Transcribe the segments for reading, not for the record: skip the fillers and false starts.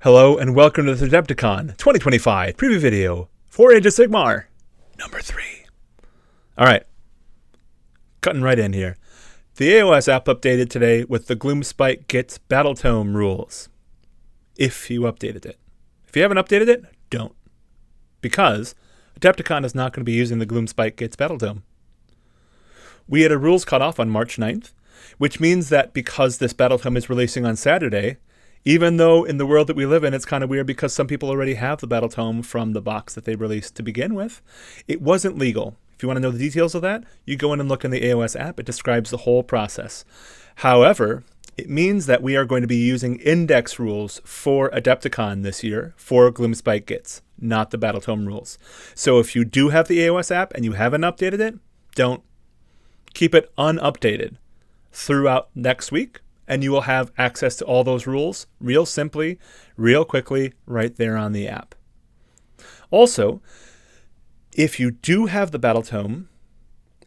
Hello and welcome to the Adepticon 2025 preview video for Age of Sigmar, number 3. Alright, cutting right in here. The AoS app updated today with the Gloomspite Gitz Battle Tome rules. If you updated it. If you haven't updated it, don't. Because Adepticon is not going to be using the Gloomspite Gitz Battle Tome. We had a rules cutoff on March 9th, which means that because this Battle Tome is releasing on Saturday, even though in the world that we live in, it's kind of weird because some people already have the Battle Tome from the box that they released to begin with, it wasn't legal. If you want to know the details of that, you go in and look in the AoS app. It describes the whole process. However, it means that we are going to be using index rules for Adepticon this year for Gloomspite Gitz, not the Battle Tome rules. So if you do have the AoS app and you haven't updated it, don't. Keep it unupdated throughout next week, and you will have access to all those rules real simply, real quickly, right there on the app. Also, if you do have the Battle Tome,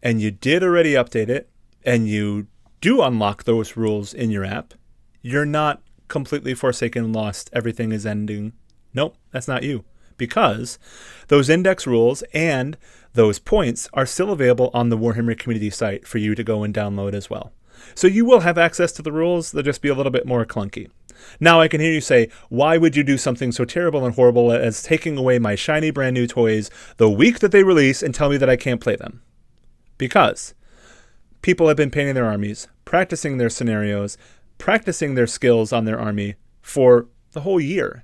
and you did already update it, and you do unlock those rules in your app, you're not completely forsaken, lost, everything is ending. Nope, that's not you. Because those index rules and those points are still available on the Warhammer community site for you to go and download as well. So you will have access to the rules, they'll just be a little bit more clunky. Now I can hear you say, why would you do something so terrible and horrible as taking away my shiny brand new toys the week that they release and tell me that I can't play them? Because people have been painting their armies, practicing their scenarios, practicing their skills on their army for the whole year.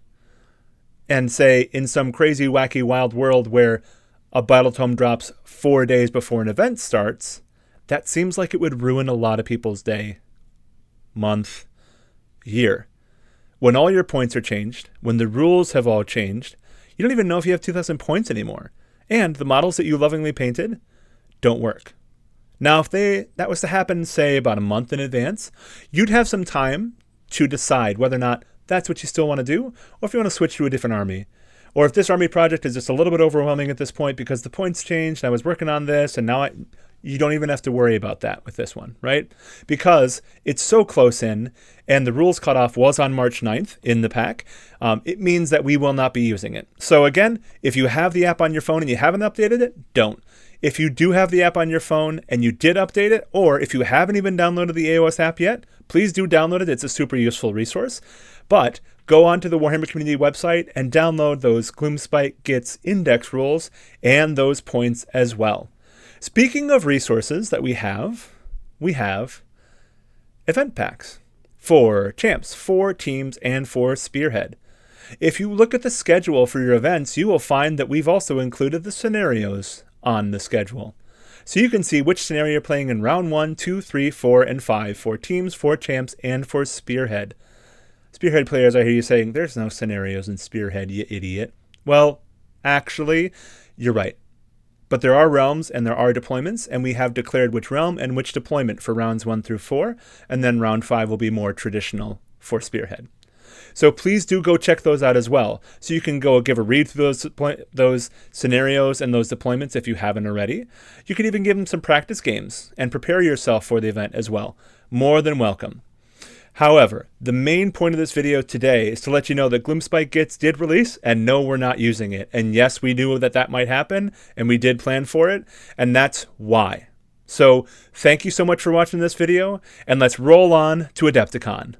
And say in some crazy, wacky, wild world where a Battle Tome drops 4 days before an event starts, that seems like it would ruin a lot of people's day, month, year. When all your points are changed, when the rules have all changed, you don't even know if you have 2,000 points anymore. And the models that you lovingly painted don't work. Now, if that was to happen, say, about a month in advance, you'd have some time to decide whether or not that's what you still want to do, or if you want to switch to a different army. Or if this army project is just a little bit overwhelming at this point because the points changed, and I was working on this, and now you don't even have to worry about that with this one, right? Because it's so close in, and the rules cutoff was on March 9th in the pack, it means that we will not be using it. So again, if you have the app on your phone and you haven't updated it, don't. If you do have the app on your phone and you did update it, or if you haven't even downloaded the AoS app yet, please do download it. It's a super useful resource. But go onto the Warhammer community website and download those Gloomspite Gitz index rules and those points as well. Speaking of resources that we have event packs for champs, for teams, and for Spearhead. If you look at the schedule for your events, you will find that we've also included the scenarios on the schedule. So you can see which scenario you're playing in round 1, 2, 3, 4, and 5 for teams, for champs, and for Spearhead. Spearhead players, I hear you saying, there's no scenarios in Spearhead, you idiot. Well, actually, you're right. But there are realms and there are deployments, and we have declared which realm and which deployment for rounds 1 through 4, and then round 5 will be more traditional for Spearhead. So please do go check those out as well. So you can go give a read through those scenarios and those deployments if you haven't already. You can even give them some practice games and prepare yourself for the event as well. More than welcome. However, the main point of this video today is to let you know that Gloomspite Gitz did release, and no, we're not using it. And yes, we knew that that might happen, and we did plan for it, and that's why. So thank you so much for watching this video, and let's roll on to Adepticon.